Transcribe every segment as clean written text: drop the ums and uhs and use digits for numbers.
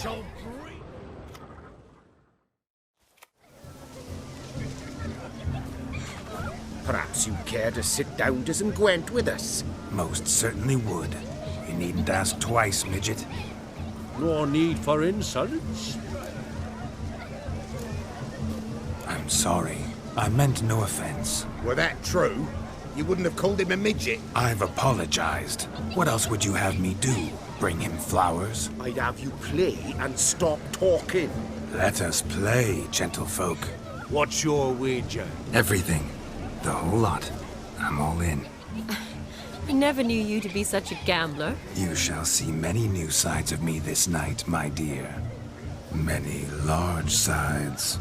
shall bring. Perhaps you'd care to sit down to some Gwent with us? Most certainly would. You needn't ask twice, midget. No need for insolence. I'm sorry. I meant no offense. Were that true, you wouldn't have called him a midget. I've apologized. What else would you have me do? Bring him flowers? I'd have you play and stop talking. Let us play, gentlefolk. What's your wager? Everything. The whole lot. I'm all in. I never knew you to be such a gambler. You shall see many new sides of me this night, my dear. Many large sides.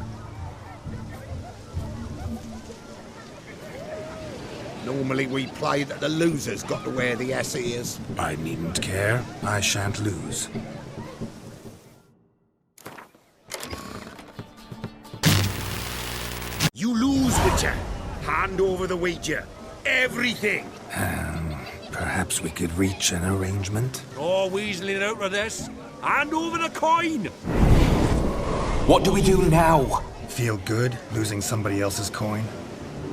Normally we play that the loser's got to wear the ass ears. I needn't care. I shan't lose. You lose, Witcher. Hand over the wager. Everything. Perhaps we could reach an arrangement? No weaseling out of this. Hand over the coin! What do we do now? Feel good losing somebody else's coin?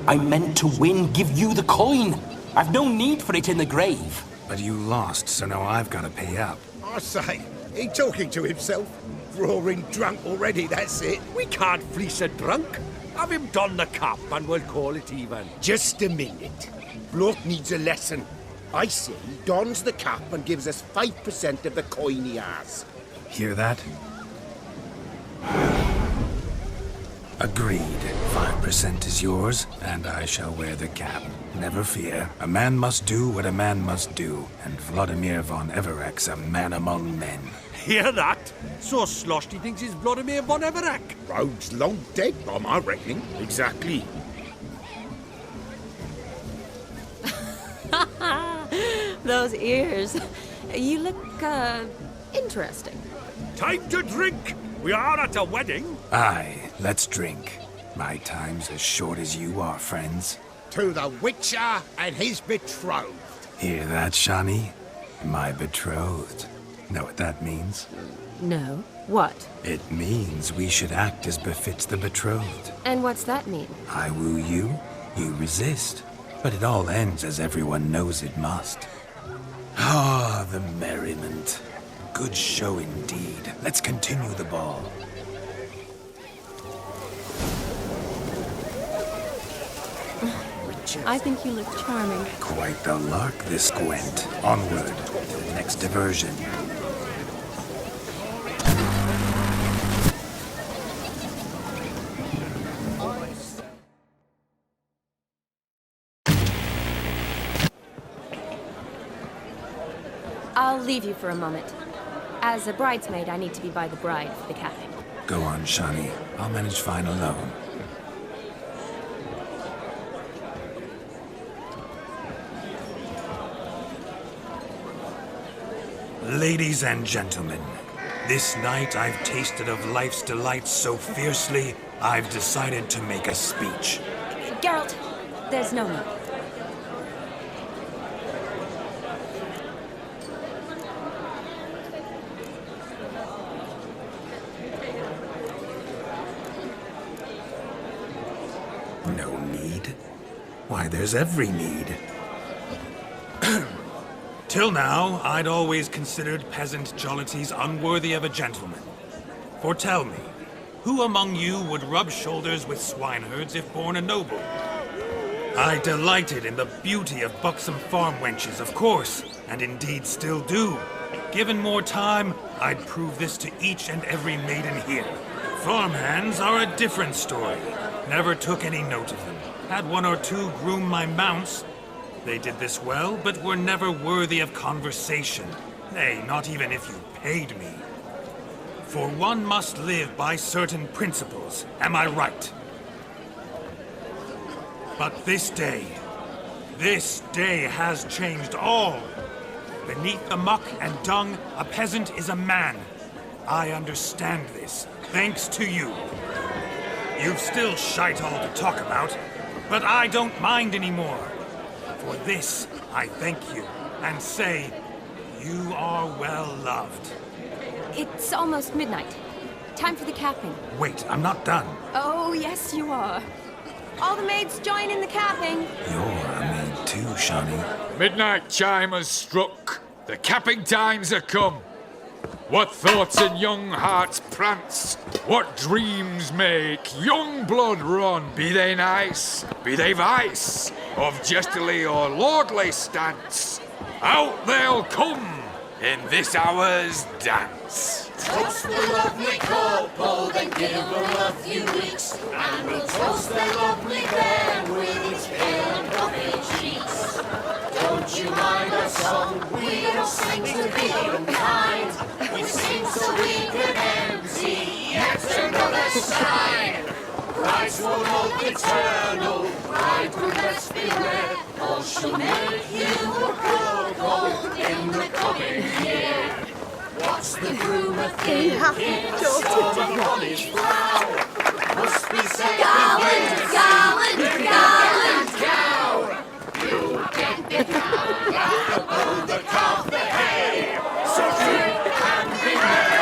I meant to win, give you the coin. I've no need for it in the grave. But you lost, so now I've got to pay up. I say, he talking to himself. Roaring drunk already, that's it. We can't fleece a drunk. Have him don the cap and we'll call it even. Just a minute. Bloke needs a lesson. I say he dons the cap and gives us 5% of the coin he has. Hear that? Agreed. 5% is yours, and I shall wear the cap. Never fear. A man must do what a man must do, and Vladimir von Everek's a man among men. Hear that? So sloshed he thinks he's Vladimir von Everek. Rogue's long dead, by my reckoning. Exactly. Those ears. You look, interesting. Time to drink! We are at a wedding. Aye, let's drink. My time's as short as you are, friends. To the Witcher and his betrothed. Hear that, Shani? My betrothed. Know what that means? No. What? It means we should act as befits the betrothed. And what's that mean? I woo you, you resist. But it all ends as everyone knows it must. Ah, the merriment. Good show indeed. Let's continue the ball. I think you look charming. Quite the lark, this Gwent. Onward to the next diversion. I'll leave you for a moment. As a bridesmaid, I need to be by the bride for the capping. Go on, Shani. I'll manage fine alone. Ladies and gentlemen, this night I've tasted of life's delights so fiercely, I've decided to make a speech. Geralt, there's no need. No need? Why, there's every need. Till now, I'd always considered peasant jollities unworthy of a gentleman. For tell me, who among you would rub shoulders with swineherds if born a noble? I delighted in the beauty of buxom farm wenches, of course, and indeed still do. Given more time, I'd prove this to each and every maiden here. Farmhands are a different story. Never took any note of them. Had one or two groom my mounts. They did this well, but were never worthy of conversation. Nay, not even if you paid me. For one must live by certain principles, am I right? But this day has changed all. Beneath the muck and dung, a peasant is a man. I understand this, thanks to you. You've still shite all to talk about, but I don't mind anymore. For this, I thank you, and say, you are well loved. It's almost midnight. Time for the capping. Wait, I'm not done. Oh, yes, you are. All the maids join in the capping. You're a maid too, Shawnee. Midnight chime has struck. The capping times are come. What thoughts in young hearts prance? What dreams make young blood run? Be they nice, be they vice, of jestily or lordly stance, out they'll come in this hour's dance. Toast the lovely couple, then give them a few weeks, and we'll toast the lovely bairn with its pale and puffy cheeks. Don't you mind our song? We don't sing to be unkind. We sing so we can empty yet another sign. Brides will look eternal, bridegroom let's beware, or she'll make you a couple in the coming year. What's the groom a thinking? Storm on his brow. Must be said Garland, garland, garland. cow. You get the cow, got the bull, the calf, the hay. So drink and be merry.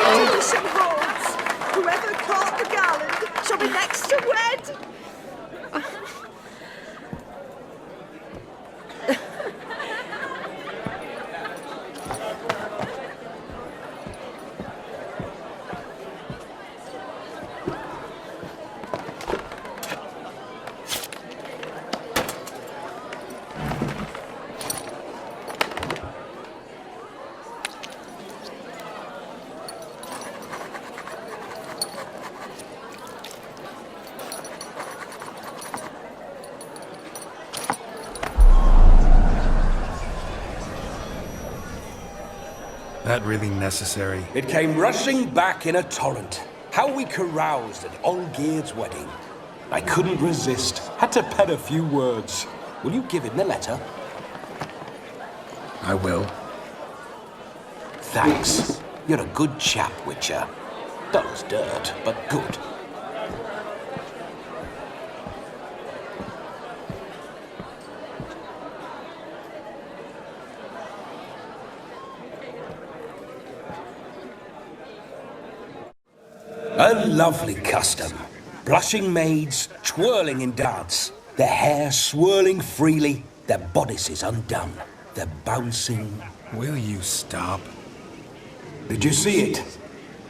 Tradition holds. Whoever caught the garland shall be next to wed. That really necessary? It came rushing back in a torrent. How we caroused at Olgierd'S wedding. I couldn't resist. Had to pen a few words. Will you give him the letter? I will. Thanks. You're a good chap, Witcher. Dull as dirt, but good. A lovely custom. Blushing maids twirling in dance, their hair swirling freely, their bodices undone, their bouncing. Will you stop? Did you see it?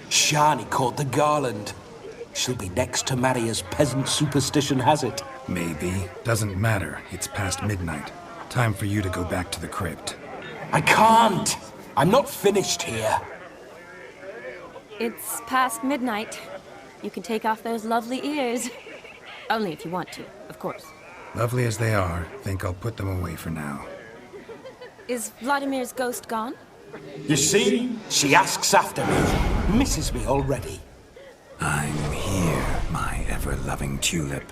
Shani caught the garland. She'll be next to marry as peasant superstition has it. Maybe. Doesn't matter. It's past midnight. Time for you to go back to the crypt. I can't. I'm not finished here. It's past midnight. You can take off those lovely ears. Only if you want to, of course. Lovely as they are, think I'll put them away for now. Is Vladimir's ghost gone? You see? She asks after me. Misses me already. I'm here, my ever-loving tulip.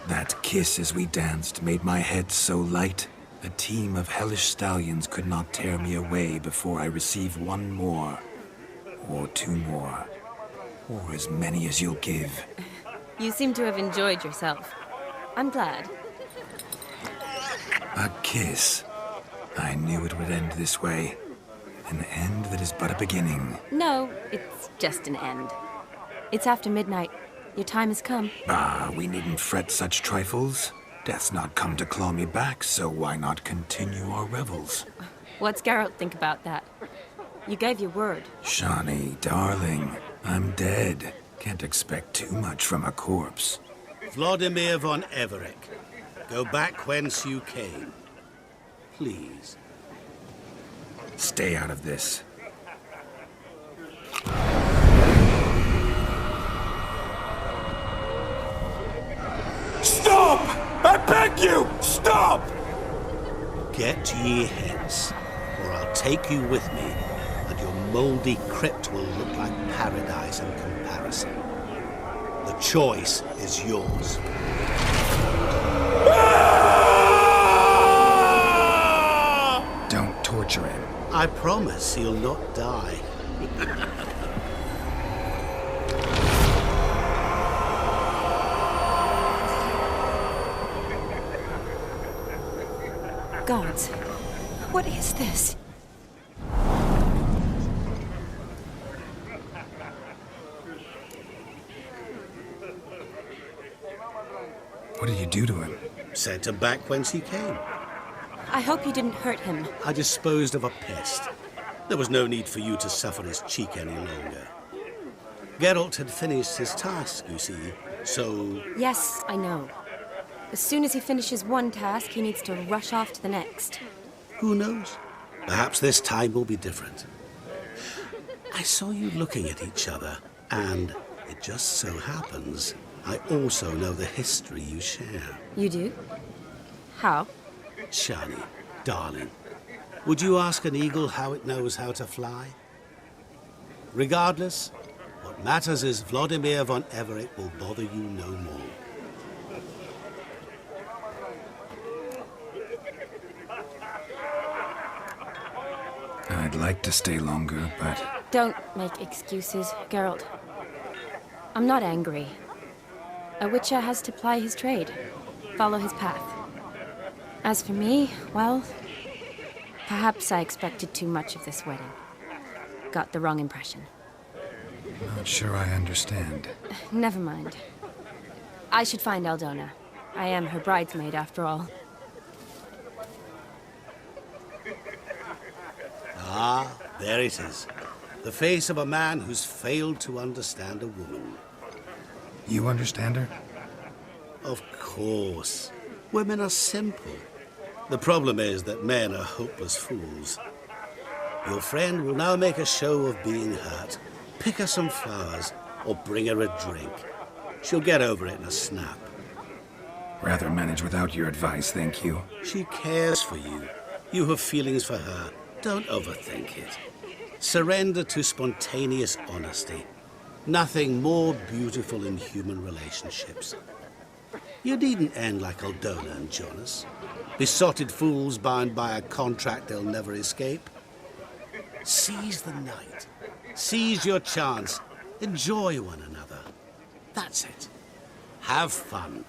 That kiss as we danced made my head so light. A team of hellish stallions could not tear me away before I receive one more. Or two more. Or as many as you'll give. You seem to have enjoyed yourself. I'm glad. A kiss. I knew it would end this way. An end that is but a beginning. No, it's just an end. It's after midnight. Your time has come. Ah, we needn't fret such trifles. Death's not come to claw me back, so why not continue our revels? What's Geralt think about that? You gave your word. Shawnee, darling, I'm dead. Can't expect too much from a corpse. Vladimir von Everec, go back whence you came. Please. Stay out of this. Stop! I beg you! Stop! Get ye hence, or I'll take you with me, and your mouldy crypt will look like paradise in comparison. The choice is yours. Don't torture him. I promise he'll not die. Gods, What is this? What did you do to him? Sent him back whence he came. I hope you didn't hurt him. I disposed of a pest. There was no need for you to suffer his cheek any longer. Geralt had finished his task, you see, so... Yes, I know. As soon as he finishes one task, he needs to rush off to the next. Who knows? Perhaps this time will be different. I saw you looking at each other, and it just so happens I also know the history you share. You do? How? Shani, darling, would you ask an eagle how it knows how to fly? Regardless, what matters is Vladimir von Everett will bother you no more. I'd like to stay longer, but... Don't make excuses, Geralt. I'm not angry. A witcher has to ply his trade, follow his path. As for me, well, perhaps I expected too much of this wedding. Got the wrong impression. Not sure I understand. Never mind. I should find Aldona. I am her bridesmaid, after all. Ah, there it is. The face of a man who's failed to understand a woman. You understand her? Of course. Women are simple. The problem is that men are hopeless fools. Your friend will now make a show of being hurt, pick her some flowers, or bring her a drink. She'll get over it in a snap. Rather manage without your advice, thank you. She cares for you. You have feelings for her. Don't overthink it. Surrender to spontaneous honesty. Nothing more beautiful in human relationships. You needn't end like Aldona and Jonas. Besotted fools bound by a contract they'll never escape. Seize the night. Seize your chance. Enjoy one another. That's it. Have fun.